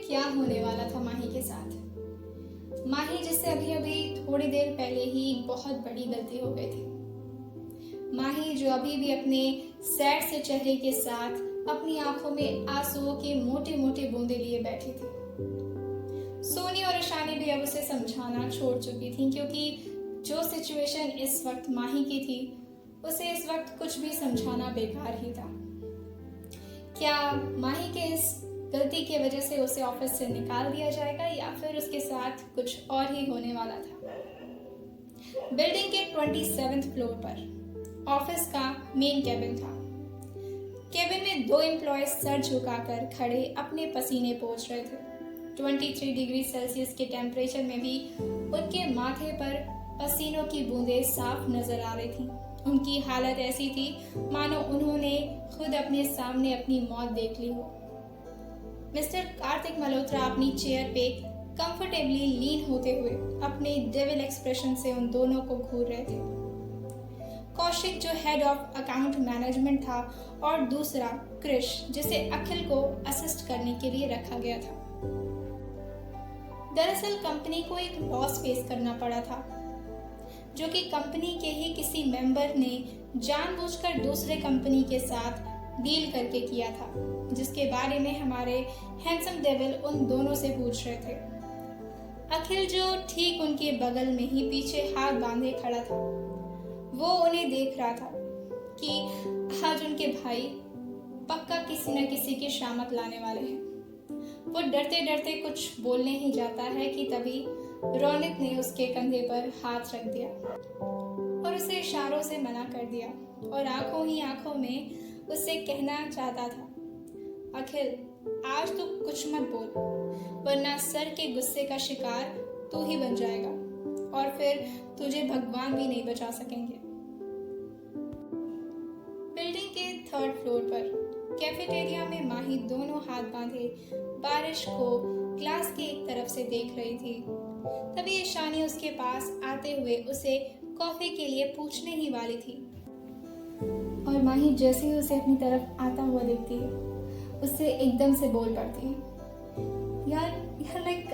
क्या होने वाला था माही के साथ। माही जिससे अभी अभी थोड़ी देर पहले ही एक बहुत बड़ी गलती हो गई थी। माही जो अभी भी अपने सैड से चेहरे के साथ अपनी आंखों में आंसुओं के मोटे मोटे बूंदे लिए बैठी थी। सोनी और ईशानी भी अब उसे समझाना छोड़ चुकी थी, क्योंकि जो सिचुएशन इस वक्त माही की थी उसे इस वक्त कुछ भी समझाना बेकार ही था। क्या माही के इस गलती की वजह से उसे ऑफिस से निकाल दिया जाएगा या फिर उसके साथ कुछ और ही होने वाला था। बिल्डिंग के 27th फ्लोर पर ऑफिस का मेन केबिन था। केबिन में 2 एम्प्लॉयज सर झुकाकर खड़े अपने पसीने पोंछ रहे थे। 23 डिग्री सेल्सियस के टेम्परेचर में भी उनके माथे पर पसीनों की बूंदें साफ नजर आ रही थी। उनकी हालत ऐसी थी मानो उन्होंने खुद अपने सामने अपनी मौत देख ली हो। मिस्टर कार्तिक मल्होत्रा अपनी चेयर पे कंफर्टेबली लीन होते हुए अपने डेविल एक्सप्रेशन से उन दोनों को घूर रहे थे। कौशिक जो हेड ऑफ अकाउंट मैनेजमेंट था और दूसरा क्रिश जिसे अखिल को असिस्ट करने के लिए रखा गया था। दरअसल कंपनी को एक लॉस फेस करना पड़ा था, जो कि कंपनी के ही किसी मेंबर ने जानबूझकर दूसरे कंपनी के साथ डील करके किया था, जिसके बारे में हमारे हैंडसम डेविल उन दोनों से पूछ रहे थे। अखिल जो ठीक उनके बगल में ही पीछे हाथ बांधे खड़ा था, वो उन्हें देख रहा था कि आज उनके भाई पक्का किसी न किसी की शामत लाने वाले हैं। वो डरते डरते कुछ बोलने ही जाता है कि तभी रौनिक ने उसके कंधे पर हाथ रख दिया और उसे इशारों से मना कर दिया और आंखों ही आंखों में उससे कहना चाहता था, अखिल आज तू कुछ मत बोल, वरना सर के गुस्से का शिकार तू ही बन जाएगा और फिर तुझे भगवान भी नहीं बचा सकेंगे। बिल्डिंग के 3rd फ्लोर पर कैफेटेरिया में माही दोनों हाथ बांधे बारिश को ग्लास के एक तरफ से देख रही थी। तभी ईशानी उसके पास आते हुए उसे कॉफी के लिए पूछने ही वाली थी और माही जैसे ही उसे अपनी तरफ आता हुआ देखती है उससे एकदम से बोल पड़ती है, यार लाइक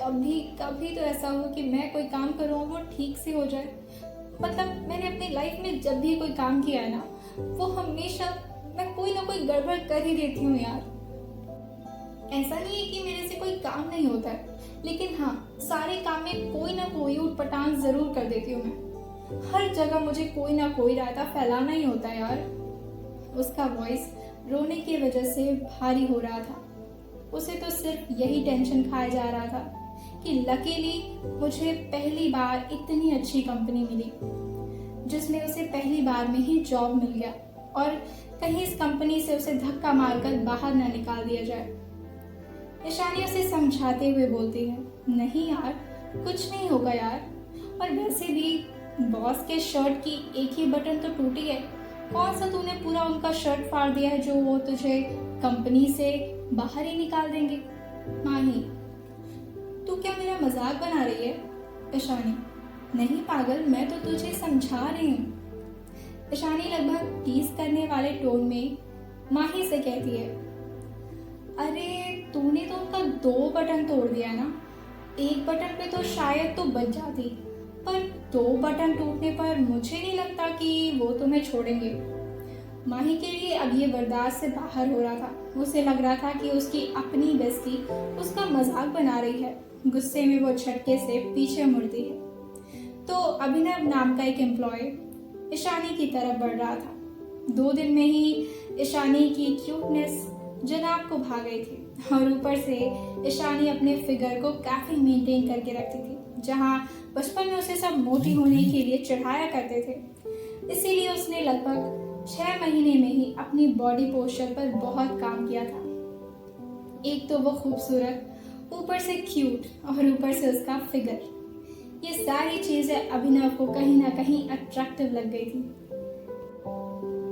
कभी तो ऐसा हो कि मैं कोई काम करूँ वो ठीक से हो जाए। मतलब मैंने अपनी लाइफ में जब भी कोई काम किया है ना, वो हमेशा मैं कोई ना कोई गड़बड़ कर ही देती हूँ यार। ऐसा नहीं है कि मेरे से कोई काम नहीं होता है, लेकिन हाँ सारे काम में कोई ना कोई उटपटांग जरूर कर देती हूँ मैं। हर जगह मुझे कोई ना कोई रायता फैलाना ही होता है यार। उसका वॉइस रोने की वजह से भारी हो रहा था। उसे तो सिर्फ यही टेंशन खाया जा रहा था कि लकीली मुझे पहली बार इतनी अच्छी कंपनी मिली जिसमें उसे पहली बार में ही जॉब मिल गया और कहीं इस कंपनी से उसे धक्का मारकर बाहर न निकाल दिया जाए। ईशानी उसे समझाते हुए बोलती है, नहीं यार कुछ नहीं होगा यार, और वैसे भी बॉस के शर्ट की एक ही बटन तो टूटी है, कौन सा तूने पूरा उनका शर्ट फाड़ दिया है जो वो तुझे कंपनी से बाहर ही निकाल देंगे। माही तू क्या मेरा मजाक बना रही है? ईशानी नहीं पागल, मैं तो तुझे समझा रही हूँ। ईशानी लगभग टीज करने वाले टोन में माही से कहती है, अरे तूने तो उनका 2 बटन तोड़ दिया ना, एक बटन पे तो शायद तो बच जाती, पर 2 बटन टूटने पर मुझे नहीं लगता कि वो तुम्हें छोड़ेंगे। माही के लिए अब ये बर्दाश्त से बाहर हो रहा था। उसे लग रहा था कि उसकी अपनी बेस्टी उसका मजाक बना रही है। गुस्से में वो झटके से पीछे मुड़ती है तो अभिनव नाम का एक एम्प्लॉय ईशानी की तरफ बढ़ रहा था। 2 दिन में ही ईशानी की क्यूटनेस जनाब को भा गई थी और ऊपर से ईशानी अपने फिगर को काफी मेंटेन करके रखती थी, जहां बचपन में उसे सब मोटी होने के लिए चढ़ाया करते थे। इसीलिए उसने लगभग 6 महीने में ही अपनी बॉडी पोस्चर पर बहुत काम किया था। एक तो वो खूबसूरत, ऊपर से क्यूट और ऊपर से उसका फिगर, ये सारी चीजें अभिनव को कहीं ना कहीं अट्रैक्टिव लग गई थी।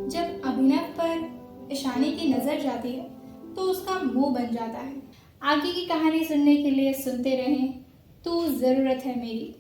जब अभिनव पर ईशानी की नजर जाती है तो उसका मुंह बन जाता है। आगे की कहानी सुनने के लिए सुनते रहें तू जरूरत है मेरी।